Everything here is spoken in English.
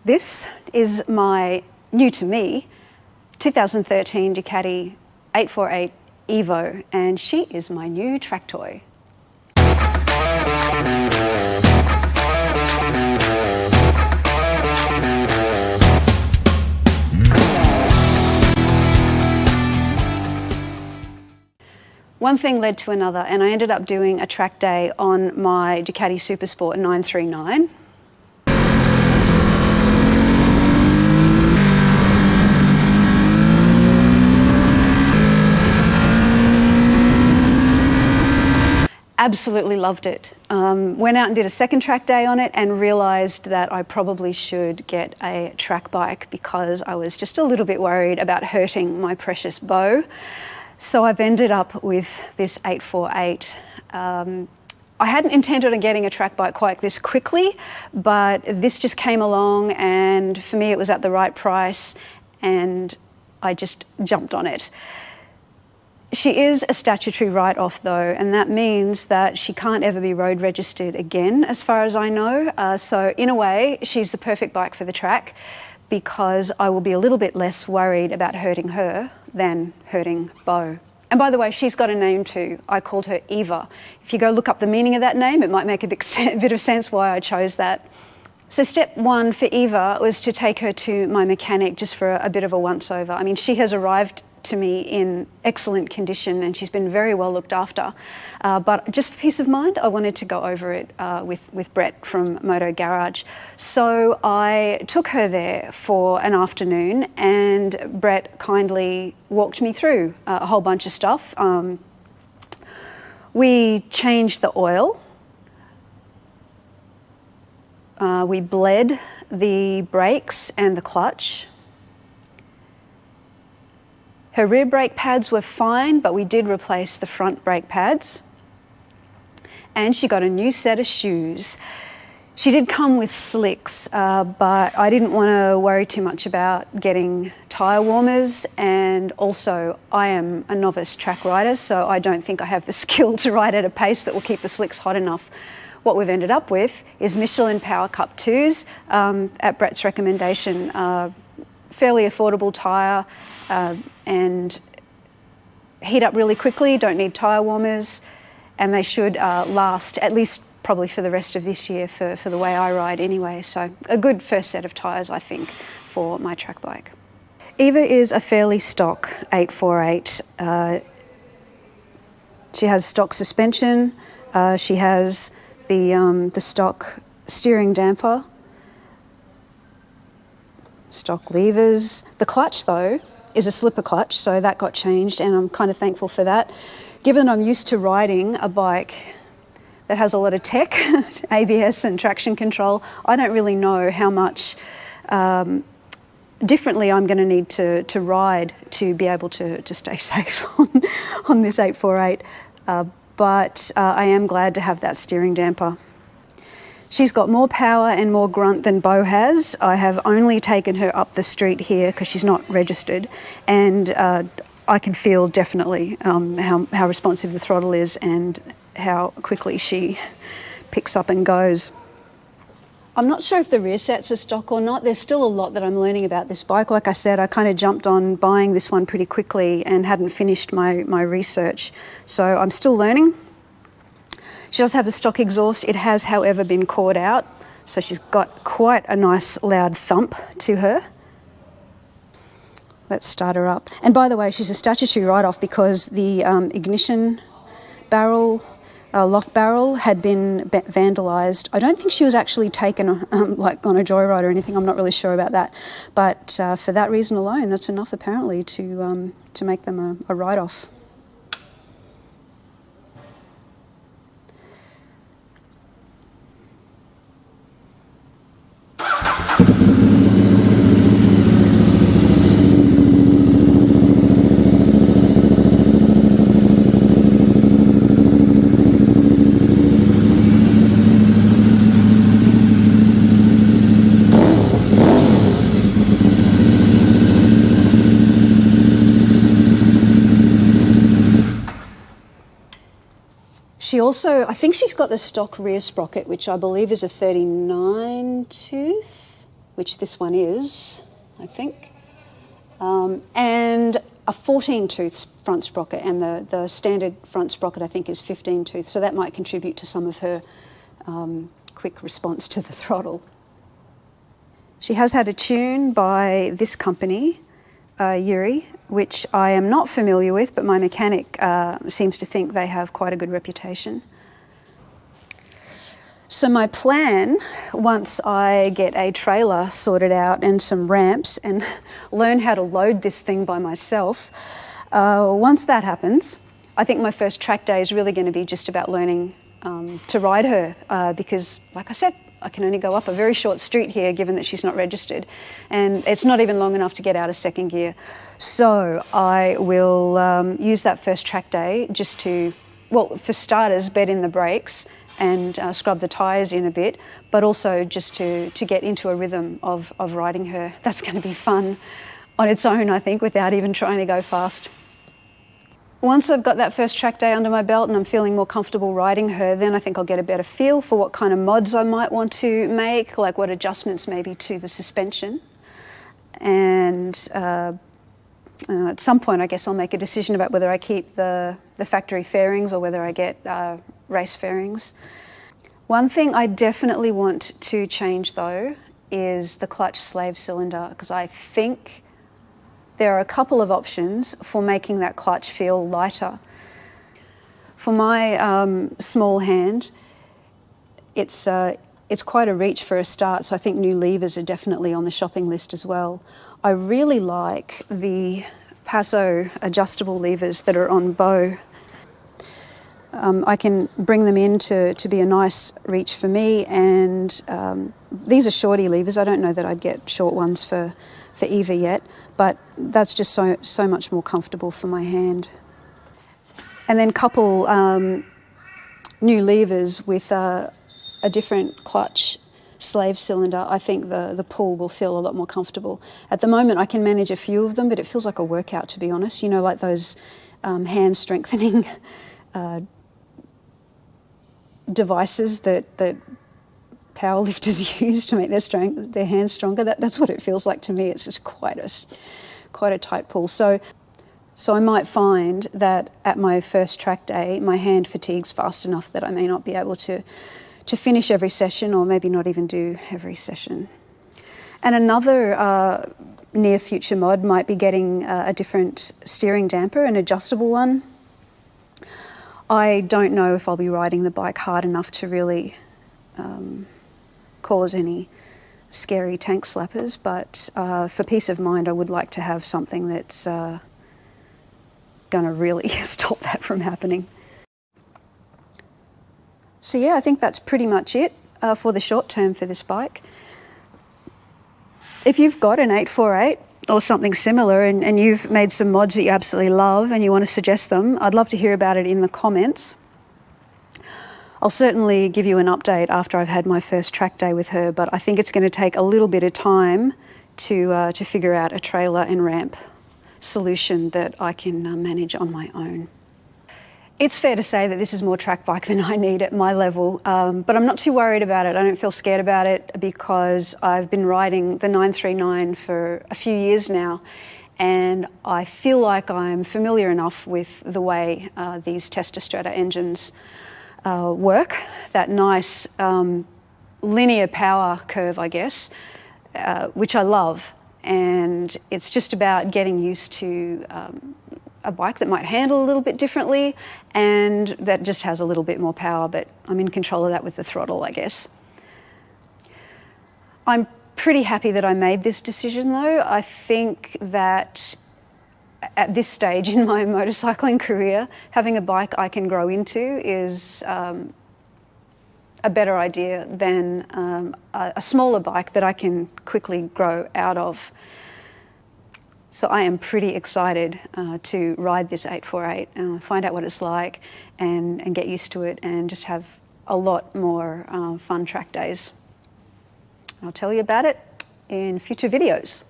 This is my, new to me, 2013 Ducati 848 Evo, and she is my new track toy. One thing led to another, and I ended up doing a track day on my Ducati Supersport 939. Absolutely loved it. Went out and did a second track day on it and realised that I probably should get a track bike because I was just a little bit worried about hurting my precious bow. So I've ended up with this 848. I hadn't intended on getting a track bike quite this quickly, but this just came along, and for me it was at the right price and I just jumped on it. She is a statutory write-off though, and that means that she can't ever be road registered again as far as I know. So in a way, she's the perfect bike for the track because I will be a little bit less worried about hurting her than hurting Bo. And by the way, she's got a name too. I called her Eva. If you go look up the meaning of that name, it might make a bit of sense why I chose that. So step one for Eva was to take her to my mechanic just for a bit of a once-over. I mean, she has arrived to me in excellent condition and she's been very well looked after. But just for peace of mind, I wanted to go over it with Brett from Moto Garage. So I took her there for an afternoon and Brett kindly walked me through a whole bunch of stuff. We changed the oil. We bled the brakes and the clutch. Her rear brake pads were fine, but we did replace the front brake pads. And she got a new set of shoes. She did come with slicks, but I didn't want to worry too much about getting tyre warmers, and also I am a novice track rider, so I don't think I have the skill to ride at a pace that will keep the slicks hot enough. What we've ended up with is Michelin Power Cup 2s at Brett's recommendation. Fairly affordable tyre and heat up really quickly, don't need tyre warmers, and they should last at least probably for the rest of this year for the way I ride anyway. So a good first set of tyres, I think, for my track bike. Eva is a fairly stock 848. She has stock suspension, she has the stock steering damper, stock levers. The clutch though is a slipper clutch, so that got changed and I'm kind of thankful for that. Given I'm used to riding a bike that has a lot of tech, ABS and traction control, I don't really know how much differently I'm going to need to ride to be able to stay safe on this 848. But I am glad to have that steering damper. She's got more power and more grunt than Bo has. I have only taken her up the street here because she's not registered, and I can feel definitely how responsive the throttle is and how quickly she picks up and goes. I'm not sure if the rear sets are stock or not. There's still a lot that I'm learning about this bike. Like I said, I kind of jumped on buying this one pretty quickly and hadn't finished my research. So I'm still learning. She does have a stock exhaust. It has, however, been cored out. So she's got quite a nice loud thump to her. Let's start her up. And by the way, she's a statutory write-off because the ignition barrel, lock barrel had been vandalised. I don't think she was actually taken like on a joyride or anything. I'm not really sure about that. But for that reason alone, that's enough apparently to make them a write-off. She also, I think she's got the stock rear sprocket, which I believe is a 39 tooth. which this one is, I think, and a 14-tooth front sprocket, and the standard front sprocket I think is 15-tooth, so that might contribute to some of her quick response to the throttle. She has had a tune by this company, Yuri, which I am not familiar with, but my mechanic seems to think they have quite a good reputation. So my plan, once I get a trailer sorted out and some ramps and learn how to load this thing by myself, once that happens, I think my first track day is really going to be just about learning to ride her because, like I said, I can only go up a very short street here given that she's not registered, and it's not even long enough to get out of second gear. So I will use that first track day just to, well, for starters, bed in the brakes and scrub the tyres in a bit, but also just to get into a rhythm of riding her. That's going to be fun on its own, I think, without even trying to go fast. Once I've got that first track day under my belt and I'm feeling more comfortable riding her, then I think I'll get a better feel for what kind of mods I might want to make, like what adjustments maybe to the suspension. And at some point, I guess I'll make a decision about whether I keep the factory fairings or whether I get race fairings. One thing I definitely want to change, though, is the clutch slave cylinder, because I think there are a couple of options for making that clutch feel lighter. For my small hand, it's quite a reach for a start, so I think new levers are definitely on the shopping list as well. I really like the Paso adjustable levers that are on bow. I can bring them in to be a nice reach for me, and these are shorty levers. I don't know that I'd get short ones for Eva yet, but that's just so much more comfortable for my hand. And then couple new levers with a different clutch slave cylinder, I think the pull will feel a lot more comfortable. At the moment I can manage a few of them, but it feels like a workout, to be honest. You know, like those hand strengthening devices that powerlifters use to make their hands stronger. That's what it feels like to me. It's just quite a tight pull. So I might find that at my first track day, my hand fatigues fast enough that I may not be able to finish every session, or maybe not even do every session. And another near future mod might be getting a different steering damper, an adjustable one. I don't know if I'll be riding the bike hard enough to really cause any scary tank slappers, but for peace of mind I would like to have something that's going to really stop that from happening. So yeah, I think that's pretty much it for the short term for this bike. If you've got an 848 or something similar and you've made some mods that you absolutely love and you want to suggest them, I'd love to hear about it in the comments. I'll certainly give you an update after I've had my first track day with her, but I think it's going to take a little bit of time to figure out a trailer and ramp solution that I can manage on my own. It's fair to say that this is more track bike than I need at my level, but I'm not too worried about it. I don't feel scared about it because I've been riding the 939 for a few years now, and I feel like I'm familiar enough with the way these Testastrada engines work, that nice linear power curve, I guess, which I love. And it's just about getting used to a bike that might handle a little bit differently and that just has a little bit more power, but I'm in control of that with the throttle, I guess. I'm pretty happy that I made this decision, though. I think that at this stage in my motorcycling career, having a bike I can grow into is a better idea than a smaller bike that I can quickly grow out of. So I am pretty excited to ride this 848 and find out what it's like and get used to it and just have a lot more fun track days. I'll tell you about it in future videos.